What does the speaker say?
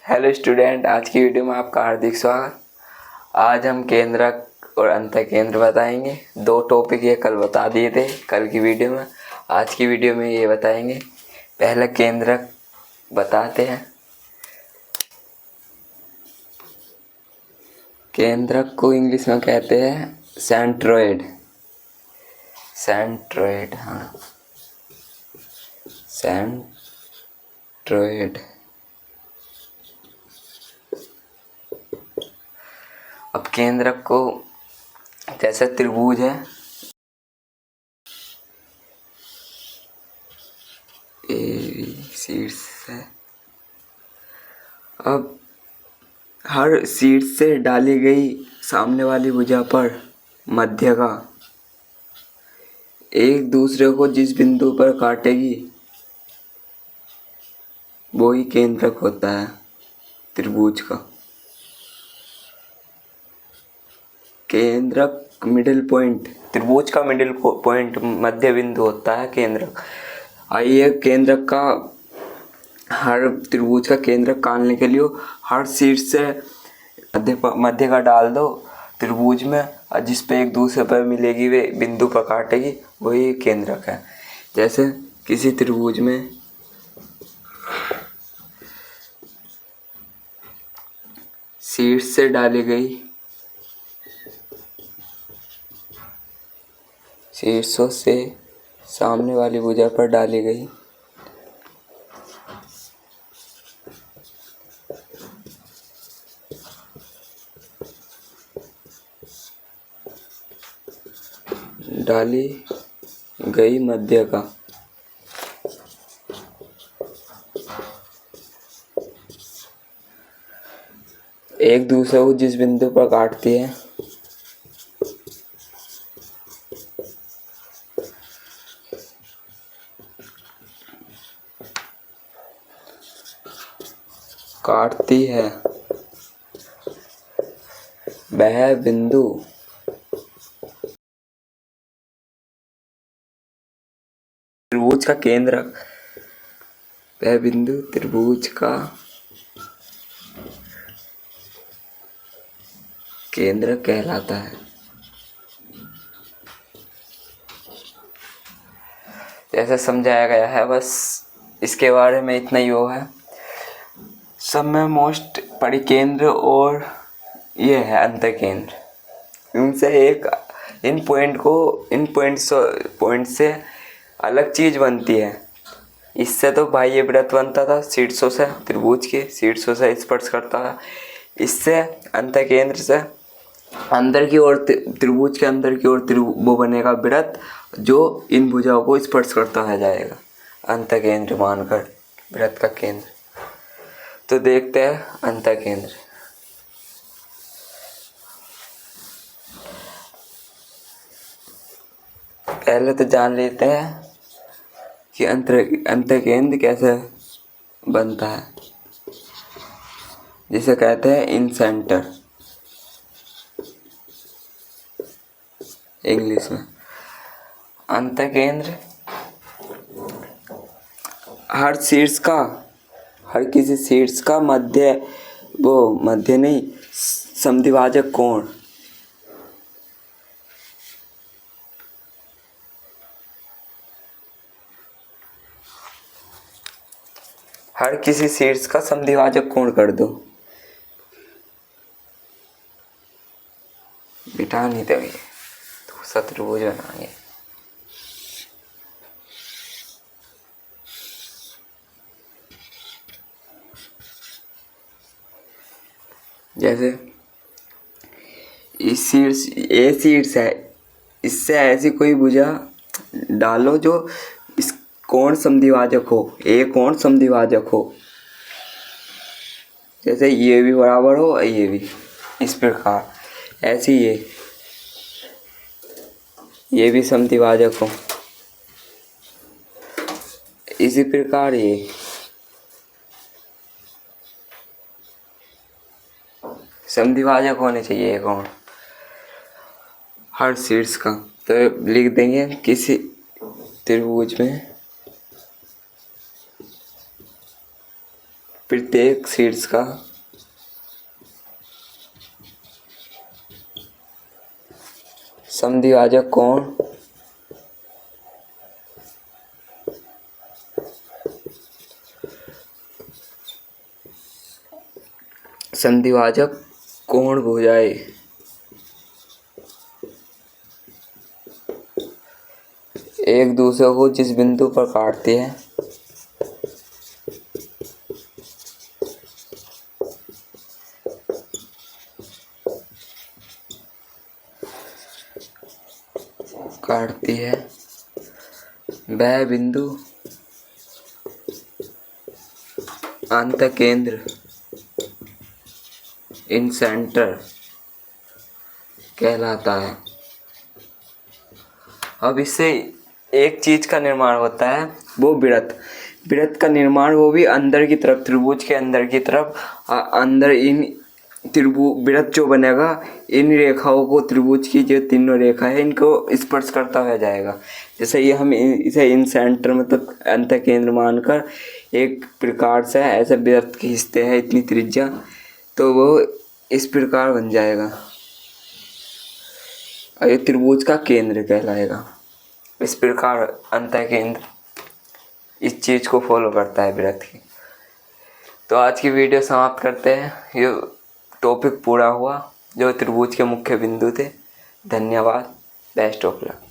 Hello student, आज की video में आपका हार्दिक स्वागत। आज हम केंद्रक और अंतःकेंद्र बताएंगे। 2 टॉपिक ये कल बता दिए थे कल की वीडियो में। आज की वीडियो में ये बताएंगे। पहले केंद्रक बताते हैं। केंद्रक को इंग्लिश में कहते हैं सेंट्रोइड। हाँ, सेंट्रोइड। अब केंद्रक को जैसे त्रिभुज है, शीर्ष है। अब हर शीर्ष से डाली गई सामने वाली भुजा पर मध्य का एक दूसरे को जिस बिंदु पर काटेगी वो ही केंद्रक होता है त्रिभुज का। केंद्रक मिडिल पॉइंट, त्रिभुज का मिडिल पॉइंट मध्य बिंदु होता है केंद्रक। आइए केंद्रक का, हर त्रिभुज का केंद्रक निकालने के लिए हर शीर्ष से मध्य का डाल दो त्रिभुज में, और जिस पे एक दूसरे पर मिलेगी वे बिंदु पर काटेगी वही केंद्रक है। जैसे किसी त्रिभुज में शीर्ष से डाली गई, शीर्षों से सामने वाली भुजा पर डाली गई मध्य का एक दूसरे को जिस बिंदु पर काटती है वह बिंदु त्रिभुज का केंद्रक, वह बिंदु त्रिभुज का केंद्रक कहलाता है। जैसे समझाया गया है, बस इसके बारे में इतना ही हो है। सब में मोस्ट परिकेंद्र और ये है अंतःकेंद्र। इनसे एक इन पॉइंट से अलग चीज बनती है। इससे तो बाह्य वृत्त बनता था, शीर्षों से त्रिभुज के शीर्षों से स्पर्श करता था। इससे अंतःकेंद्र से अंदर की ओर, त्रिभुज के अंदर की ओर वो बनेगा वृत्त जो इन भुजाओं को स्पर्श करता है जाएगा, अंतःकेंद्र मानकर वृत्त का केंद्र। तो देखते हैं अंतःकेंद्र। पहले तो जान लेते हैं कि अंतःकेंद्र कैसे बनता है, जिसे कहते हैं इन सेंटर इंग्लिश में। अंतःकेंद्र हर किसी शीर्ष का मध्य नहीं, समद्विभाजक कोण, हर किसी शीर्ष का समद्विभाजक कोण कर दो। बिठा नहीं देंगे तो शत्रुभुज बनाएंगे। जैसे इस शीर्ष है, इससे ऐसी कोई भुजा डालो जो इस कोण समद्विभाजक हो, ये कोण समद्विभाजक हो। जैसे ये भी बराबर हो, ये भी, इस प्रकार ऐसे ये भी समद्विभाजक हो। इसी प्रकार ये समद्विभाजक होने चाहिए ये कोण हर शीर्ष का। तो लिख देंगे किसी त्रिभुज में प्रत्येक शीर्ष का समद्विभाजक कोण भुजाएं एक दूसरे को जिस बिंदु पर काटती है वह बिंदु अंतकेंद्र इन सेंटर कहलाता है। अब इससे एक चीज का निर्माण होता है, वो वृत्त का निर्माण, वो भी अंदर की तरफ, त्रिभुज के अंदर की तरफ। अंदर इन वृत्त जो बनेगा, इन रेखाओं को, त्रिभुज की जो तीनों रेखा है, इनको स्पर्श करता हुआ जाएगा। जैसे ये हम इसे इन सेंटर मतलब अंत केंद्र मानकर एक प्रकार से ऐसे वृत्त खींचते हैं इतनी त्रिज्या, तो वो इस प्रकार बन जाएगा और ये त्रिभुज का केंद्र कहलाएगा। इस प्रकार अंत केंद्र इस चीज़ को फॉलो करता है वृत्त की। तो आज की वीडियो समाप्त करते हैं। ये टॉपिक पूरा हुआ जो त्रिभुज के मुख्य बिंदु थे। धन्यवाद। Best of luck.